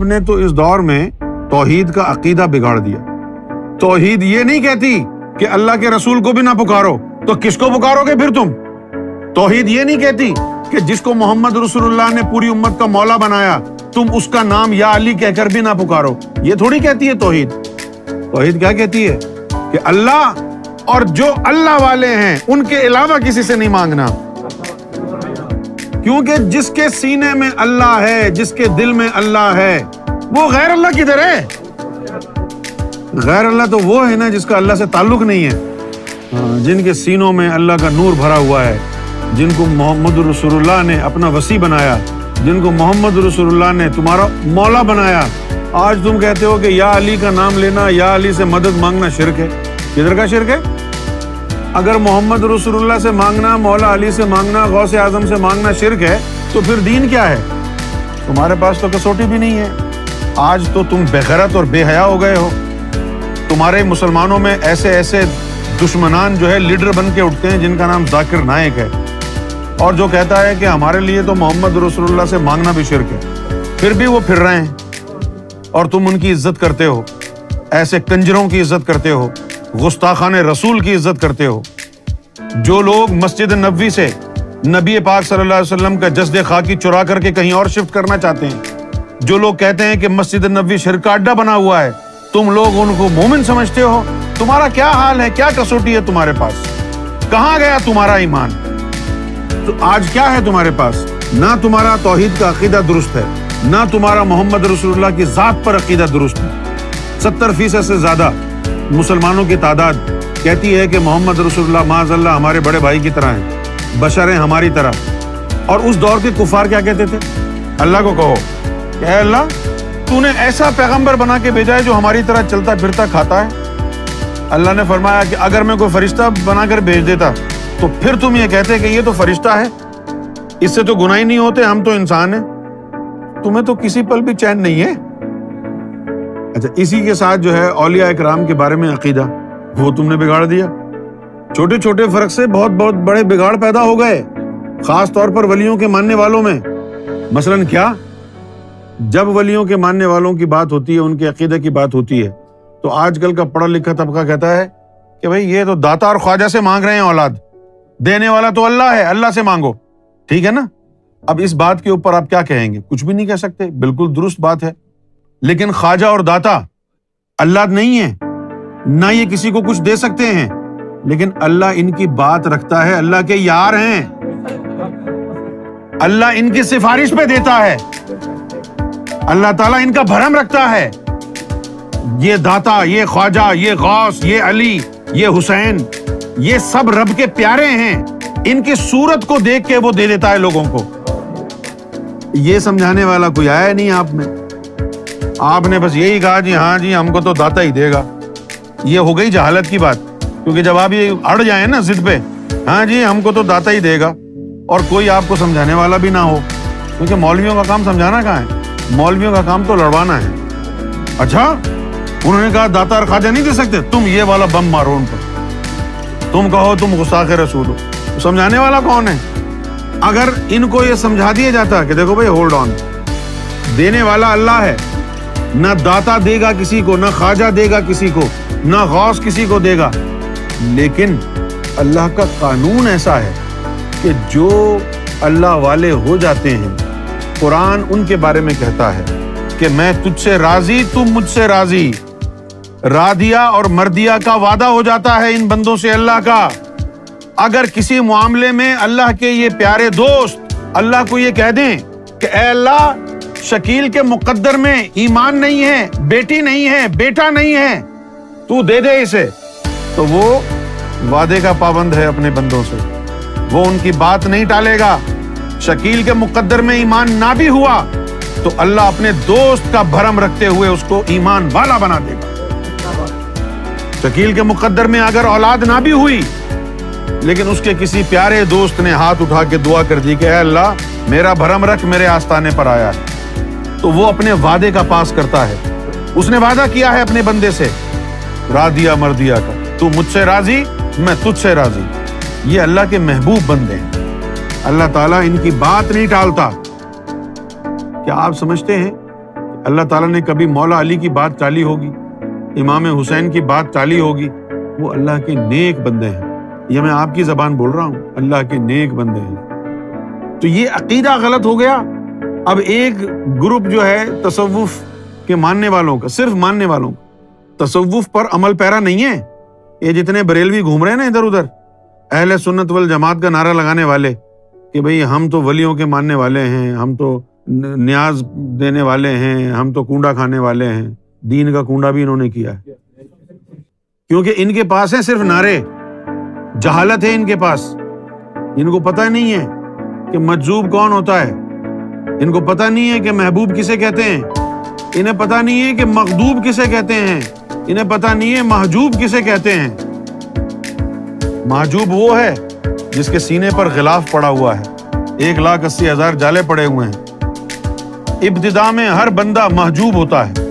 نے تو اس دور میں توحید کا عقیدہ بگاڑ دیا۔ توحید یہ نہیں کہتی کہ اللہ کے رسول کو بھی نہ پکارو، تو کس کو پکارو گے پھر تم؟ توحید یہ نہیں کہتی کہ جس کو محمد رسول اللہ نے پوری امت کا مولا بنایا تم اس کا نام یا علی کہہ کر بھی نہ پکارو، یہ تھوڑی کہتی ہے توحید۔ توحید کیا کہتی ہے کہ اللہ اور جو اللہ والے ہیں ان کے علاوہ کسی سے نہیں مانگنا، کیونکہ جس کے سینے میں اللہ ہے، جس کے دل میں اللہ ہے، وہ غیر اللہ کدھر ہے؟ غیر اللہ تو وہ ہے نا جس کا اللہ سے تعلق نہیں ہے، جن کے سینوں میں اللہ کا نور بھرا ہوا ہے، جن کو محمد رسول اللہ نے اپنا وصی بنایا، جن کو محمد رسول اللہ نے تمہارا مولا بنایا۔ آج تم کہتے ہو کہ یا علی کا نام لینا، یا علی سے مدد مانگنا شرک ہے۔ کدھر کا شرک ہے؟ اگر محمد رسول اللہ سے مانگنا، مولا علی سے مانگنا، غوث اعظم سے مانگنا شرک ہے تو پھر دین کیا ہے؟ تمہارے پاس تو کسوٹی بھی نہیں ہے۔ آج تو تم بے غیرت اور بے حیا ہو گئے ہو۔ تمہارے مسلمانوں میں ایسے ایسے دشمنان جو ہے لیڈر بن کے اٹھتے ہیں جن کا نام ذاکر نائک ہے، اور جو کہتا ہے کہ ہمارے لیے تو محمد رسول اللہ سے مانگنا بھی شرک ہے، پھر بھی وہ پھر رہے ہیں اور تم ان کی عزت کرتے ہو، ایسے کنجروں کی عزت کرتے ہو، گستاخان رسول کی عزت کرتے ہو۔ جو لوگ مسجد نبوی سے نبی پاک صلی اللہ علیہ وسلم کا جسد خاکی چرا کر کے کہیں اور شفٹ کرنا چاہتے ہیں، جو لوگ کہتے ہیں کہ مسجد نبوی شرک کا اڈا بنا ہوا ہے، تم لوگ ان کو مومن سمجھتے ہو۔ تمہارا کیا حال ہے؟ کیا کسوٹی ہے تمہارے پاس؟ کہاں گیا تمہارا ایمان؟ تو آج کیا ہے تمہارے پاس؟ نہ تمہارا توحید کا عقیدہ درست ہے، نہ تمہارا محمد رسول اللہ کی ذات پر عقیدہ درست ہے۔ 70% سے زیادہ مسلمانوں کی تعداد کہتی ہے کہ محمد رسول اللہ معاذ اللہ ہمارے بڑے بھائی کی طرح ہیں، بشر ہیں ہماری طرح۔ اور اس دور کے کفار کیا کہتے تھے؟ اللہ کو کہو کہ اے اللہ تو نے ایسا پیغمبر بنا کے بھیجا ہے جو ہماری طرح چلتا پھرتا کھاتا ہے۔ اللہ نے فرمایا کہ اگر میں کوئی فرشتہ بنا کر بھیج دیتا تو پھر تم یہ کہتے کہ یہ تو فرشتہ ہے، اس سے تو گناہ ہی نہیں ہوتے، ہم تو انسان ہیں۔ تمہیں تو کسی پل بھی چین نہیں ہے۔ اچھا، اسی کے ساتھ جو ہے اولیاء اکرام کے بارے میں عقیدہ وہ تم نے بگاڑ دیا۔ چھوٹے چھوٹے فرق سے بہت بہت بڑے بگاڑ پیدا ہو گئے، خاص طور پر ولیوں کے ماننے والوں میں۔ مثلاً کیا؟ جب ولیوں کے ماننے والوں کی بات ہوتی ہے، ان کے عقیدے کی بات ہوتی ہے، تو آج کل کا پڑھا لکھا طبقہ کہتا ہے کہ بھئی یہ تو داتا اور خواجہ سے مانگ رہے ہیں اولاد، دینے والا تو اللہ ہے، اللہ سے مانگو۔ ٹھیک ہے نا؟ اب اس بات کے اوپر آپ کیا کہیں گے؟ کچھ بھی نہیں کہہ سکتے، بالکل درست بات ہے۔ لیکن خواجہ اور داتا اللہ نہیں ہے، نہ یہ کسی کو کچھ دے سکتے ہیں، لیکن اللہ ان کی بات رکھتا ہے، اللہ کے یار ہیں، اللہ ان کی سفارش پہ دیتا ہے، اللہ تعالیٰ ان کا بھرم رکھتا ہے۔ یہ داتا، یہ خواجہ، یہ غوث، یہ علی، یہ حسین، یہ سب رب کے پیارے ہیں، ان کی صورت کو دیکھ کے وہ دے دیتا ہے لوگوں کو۔ یہ سمجھانے والا کوئی آیا نہیں آپ میں۔ آپ نے بس یہی کہا جی ہاں جی ہم کو تو داتا ہی دے گا۔ یہ ہو گئی جہالت کی بات، کیونکہ جب آپ یہ اڑ جائیں نا ضد پہ، ہاں جی ہم کو تو داتا ہی دے گا، اور کوئی آپ کو سمجھانے والا بھی نہ ہو، کیونکہ مولویوں کا کام سمجھانا کہاں ہے؟ مولویوں کا کام تو لڑوانا ہے۔ اچھا، انہوں نے کہا داتا اور خواجہ نہیں دے سکتے، تم یہ والا بم مارو ان پر، تم کہو تم گستاخ رسول ہو۔ سمجھانے والا کون ہے؟ اگر ان کو یہ سمجھا دیا جاتا کہ دیکھو بھائی ہولڈ آن، دینے والا اللہ ہے، نہ داتا دے گا کسی کو، نہ خواجہ دے گا کسی کو، نہ غوث کسی کو دے گا، لیکن اللہ کا قانون ایسا ہے کہ جو اللہ والے ہو جاتے ہیں، قرآن ان کے بارے میں کہتا ہے کہ میں تجھ سے راضی، تم مجھ سے راضی۔ رادیا اور مردیا کا وعدہ ہو جاتا ہے ان بندوں سے اللہ کا۔ اگر کسی معاملے میں اللہ کے یہ پیارے دوست اللہ کو یہ کہہ دیں کہ اے اللہ شکیل کے مقدر میں ایمان نہیں ہے، بیٹی نہیں ہے، بیٹا نہیں ہے، تو دے دے اسے، تو وہ وعدے کا پابند ہے اپنے بندوں سے، وہ ان کی بات نہیں ٹالے گا۔ شکیل کے مقدر میں ایمان نہ بھی ہوا تو اللہ اپنے دوست کا بھرم رکھتے ہوئے اس کو ایمان والا بنا دے گا۔ شکیل کے مقدر میں اگر اولاد نہ بھی ہوئی، لیکن اس کے کسی پیارے دوست نے ہاتھ اٹھا کے دعا کر دی کہ اے اللہ میرا بھرم رکھ، میرے آستانے پر آیا ہے، تو وہ اپنے وعدے کا پاس کرتا ہے۔ اس نے وعدہ کیا ہے اپنے بندے سے، رادیا مردیا کا، تو مجھ سے راضی میں تجھ سے راضی۔ یہ اللہ کے محبوب بندے ہیں، اللہ تعالیٰ ان کی بات نہیں ٹالتا۔ کیا آپ سمجھتے ہیں اللہ تعالیٰ نے کبھی مولا علی کی بات ٹالی ہوگی، امام حسین کی بات ٹالی ہوگی؟ وہ اللہ کے نیک بندے ہیں، یہ میں آپ کی زبان بول رہا ہوں، اللہ کے نیک بندے ہیں۔ تو یہ عقیدہ غلط ہو گیا۔ اب ایک گروپ جو ہے تصوف کے ماننے والوں کا، صرف ماننے والوں کا، تصوف پر عمل پیرا نہیں ہے۔ یہ جتنے بریلوی گھوم رہے ہیں نا ادھر ادھر، اہل سنت والجماعت کا نعرہ لگانے والے کہ بھئی ہم تو ولیوں کے ماننے والے ہیں، ہم تو نیاز دینے والے ہیں، ہم تو کنڈا کھانے والے ہیں، دین کا کنڈا بھی انہوں نے کیا ہے، کیونکہ ان کے پاس ہیں صرف نعرے، جہالت ہے ان کے پاس، ان کو پتہ نہیں ہے کہ مجذوب کون ہوتا ہے، ان کو پتہ نہیں ہے کہ محبوب کسے کہتے ہیں، انہیں پتہ نہیں ہے کہ مغضوب کسے کہتے ہیں، انہیں پتہ نہیں ہے محجوب کسے کہتے ہیں۔ محجوب وہ ہے جس کے سینے پر غلاف پڑا ہوا ہے، 1,80,000 جالے پڑے ہوئے ہیں۔ ابتدا میں ہر بندہ محجوب ہوتا ہے،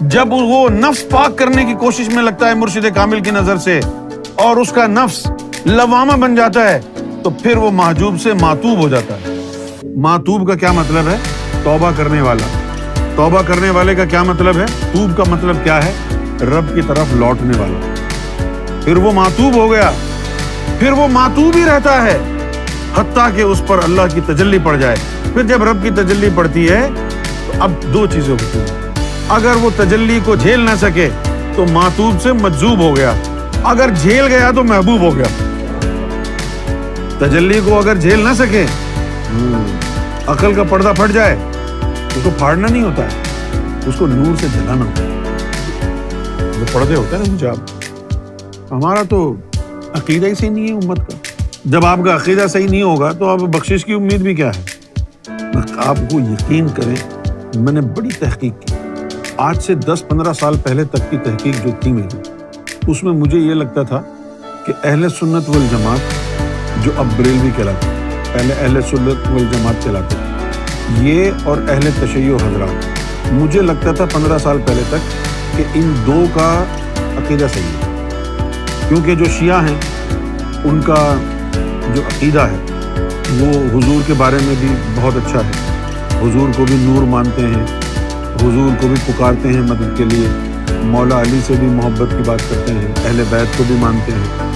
جب وہ نفس پاک کرنے کی کوشش میں لگتا ہے مرشد کامل کی نظر سے اور اس کا نفس لوامہ بن جاتا ہے تو پھر وہ محجوب سے معتوب ہو جاتا ہے۔ معتوب کا کیا مطلب ہے؟ توبہ کرنے والا۔ توبہ کرنے والے کا کیا مطلب ہے؟ توب کا مطلب کیا ہے؟ رب کی طرف لوٹنے والا۔ پھر وہ معتوب ہو گیا، پھر وہ معتوب ہی رہتا ہے حتیٰ کہ اس پر اللہ کی تجلی پڑ جائے۔ پھر جب رب کی تجلی پڑتی ہے تو اب دو چیزیں ہوتی ہیں، اگر وہ تجلی کو جھیل نہ سکے تو معتوب سے مجذوب ہو گیا، اگر جھیل گیا تو محبوب ہو گیا۔ تجلی کو اگر جھیل نہ سکے، عقل کا پردہ پھٹ جائے، اس کو پھاڑنا نہیں ہوتا ہے، اس کو نور سے جلانا ہوتا ہے۔ جو پردے ہوتے ہیں نا حجاب، ہمارا تو عقیدہ ہی صحیح نہیں ہے امت کا۔ جب آپ کا عقیدہ صحیح نہیں ہوگا تو آپ بخشش کی امید بھی کیا ہے؟ آپ کو یقین کریں، میں نے بڑی تحقیق کی، آج سے 10-15 سال پہلے تک کی تحقیق جو تھی میری، اس میں مجھے یہ لگتا تھا کہ اہل سنت والجماعت جو اب بریلوی کہلاتے ہیں، پہلے اہل سنت والجماعت کہلاتے ہیں، یہ اور اہل تشیع حضرات، مجھے لگتا تھا 15 سال پہلے تک کہ ان دو کا عقیدہ صحیح ہے، کیونکہ جو شیعہ ہیں ان کا جو عقیدہ ہے وہ حضور کے بارے میں بھی بہت اچھا ہے، حضور کو بھی نور مانتے ہیں، حضور کو بھی پکارتے ہیں مدد کے لیے، مولا علی سے بھی محبت کی بات کرتے ہیں، اہل بیت کو بھی مانتے ہیں،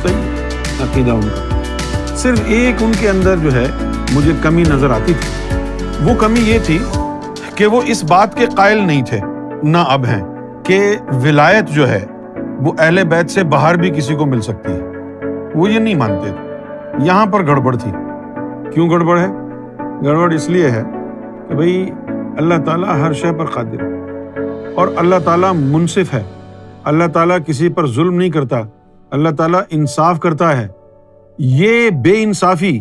صحیح عقیدہ ان کا۔ صرف ایک ان کے اندر جو ہے مجھے کمی نظر آتی تھی، وہ کمی یہ تھی کہ وہ اس بات کے قائل نہیں تھے، نہ اب ہیں، کہ ولایت جو ہے وہ اہل بیت سے باہر بھی کسی کو مل سکتی ہے، وہ یہ نہیں مانتے تھے۔ یہاں پر گڑبڑ تھی۔ کیوں گڑبڑ ہے؟ گڑبڑ اس لیے ہے کہ بھئی اللہ تعالیٰ ہر شے پر قادر ہے اور اللہ تعالیٰ منصف ہے، اللہ تعالیٰ کسی پر ظلم نہیں کرتا، اللہ تعالیٰ انصاف کرتا ہے۔ یہ بے انصافی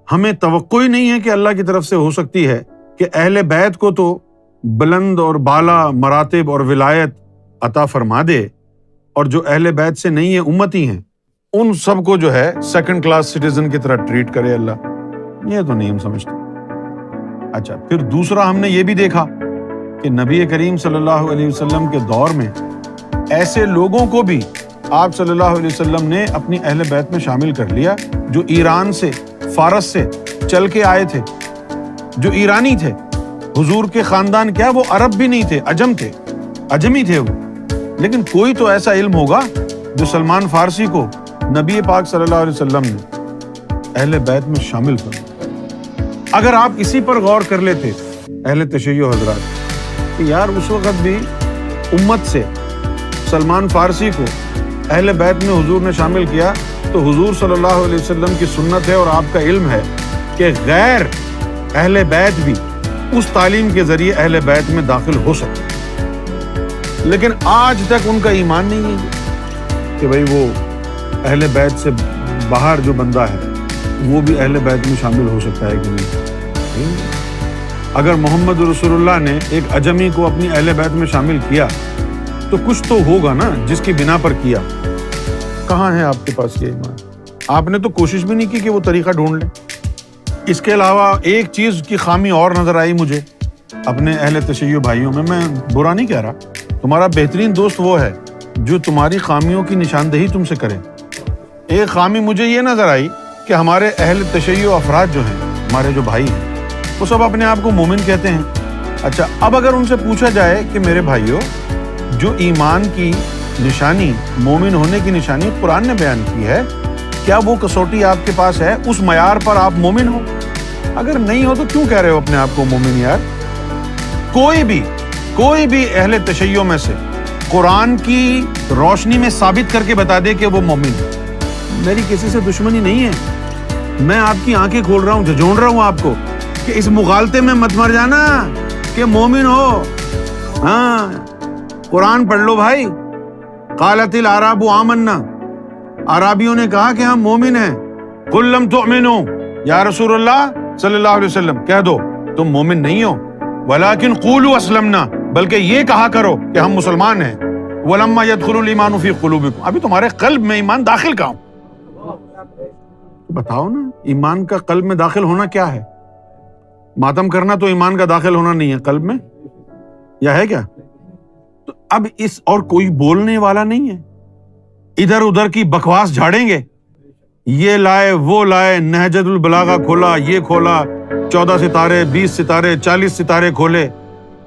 ہمیں توقع ہی نہیں ہے کہ اللہ کی طرف سے ہو سکتی ہے کہ اہل بیت کو تو بلند اور بالا مراتب اور ولایت عطا فرما دے، اور جو اہل بیت سے نہیں ہیں، امتی ہیں، ان سب کو جو ہے سیکنڈ کلاس سٹیزن کی طرح ٹریٹ کرے اللہ۔ یہ تو نہیں ہم سمجھتے۔ اچھا، پھر دوسرا ہم نے یہ بھی دیکھا کہ نبی کریم صلی اللہ علیہ وسلم کے دور میں ایسے لوگوں کو بھی آپ صلی اللہ علیہ وسلم نے اپنی اہل بیت میں شامل کر لیا جو ایران سے، فارس سے چل کے آئے تھے، جو ایرانی تھے۔ حضور کے خاندان کیا، وہ عرب بھی نہیں تھے، عجم تھے، عجمی تھے وہ، لیکن کوئی تو ایسا علم ہوگا جو سلمان فارسی کو نبی پاک صلی اللہ علیہ وسلم نے اہل بیت میں شامل کر۔ اگر آپ اسی پر غور کر لیتے اہل تشیع حضرات کہ یار اس وقت بھی امت سے سلمان فارسی کو اہل بیت میں حضور نے شامل کیا، تو حضور صلی اللہ علیہ وسلم کی سنت ہے اور آپ کا علم ہے کہ غیر اہل بیت بھی اس تعلیم کے ذریعے اہل بیت میں داخل ہو سکتے، لیکن آج تک ان کا ایمان نہیں ہے کہ بھئی وہ اہل بیت سے باہر جو بندہ ہے وہ بھی اہل بیت میں شامل ہو سکتا ہے کہ نہیں۔ اگر محمد رسول اللہ نے ایک عجمی کو اپنی اہل بیت میں شامل کیا تو کچھ تو ہوگا نا جس کی بنا پر کیا۔ کہاں ہے آپ کے پاس یہ ایمان؟ آپ نے تو کوشش بھی نہیں کی کہ وہ طریقہ ڈھونڈ لیں۔ اس کے علاوہ ایک چیز کی خامی اور نظر آئی مجھے اپنے اہل تشیع بھائیوں میں برا نہیں کہہ رہا، تمہارا بہترین دوست وہ ہے جو تمہاری خامیوں کی نشاندہی تم سے کرے۔ ایک خامی مجھے یہ نظر آئی کہ ہمارے اہل تشیع افراد جو ہیں، ہمارے جو بھائی ہیں، وہ سب اپنے آپ کو مومن کہتے ہیں، اچھا اب اگر ان سے پوچھا جائے کہ میرے بھائیو جو ایمان کی نشانی، مومن ہونے کی نشانی قرآن نے بیان کی ہے، کیا وہ کسوٹی آپ کے پاس ہے؟ اس معیار پر آپ مومن ہو؟ اگر نہیں ہو تو کیوں کہہ رہے ہو اپنے آپ کو مومن؟ یار کوئی بھی اہل تشیع میں سے قرآن کی روشنی میں ثابت کر کے بتا دے کہ وہ مومن ہے۔ میری کسی سے دشمنی نہیں ہے، میں آپ کی آنکھیں کھول رہا ہوں، جھنجھوڑ رہا ہوں آپ کو کہ اس مغالطے میں مت مر جانا کہ مومن ہو۔ ہاں قرآن پڑھ لو بھائی۔ قالت الاعراب آمنا، عرابیوں نے کہا کہ ہم مومن ہیں۔ قل لم تؤمنوا، یا رسول اللہ صلی اللہ علیہ وسلم کہہ دو تم مومن نہیں ہو، ولکن قولوا اسلمنا، بلکہ یہ کہا کرو کہ ہم مسلمان ہیں۔ ولما يدخل الايمان في قلوبكم، ابھی تمہارے قلب میں ایمان داخل کہاں؟ بتاؤ نا، ایمان کا قلب میں داخل ہونا کیا ہے؟ ماتم کرنا تو ایمان کا داخل ہونا نہیں ہے قلب میں، یا ہے کیا؟ تو اب اس اور کوئی بولنے والا نہیں ہے، ادھر ادھر کی بکواس جھاڑیں گے، یہ لائے وہ لائے، نہجۃ البلاغہ کھولا، یہ کھولا، 14 ستارے، 20 ستارے، 40 ستارے کھولے،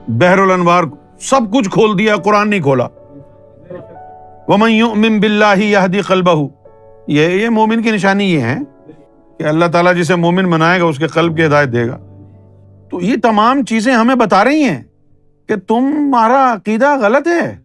بحر الانوار سب کچھ کھول دیا، قرآن نہیں کھولا۔ وَمَن يُؤْمِن بِاللَّهِ يَهْدِ قَلْبَهُ، یہ مومن کی نشانی یہ ہے کہ اللہ تعالیٰ جسے مومن بنائے گا اس کے قلب کی ہدایت دے گا۔ تو یہ تمام چیزیں ہمیں بتا رہی ہیں کہ تمہارا عقیدہ غلط ہے۔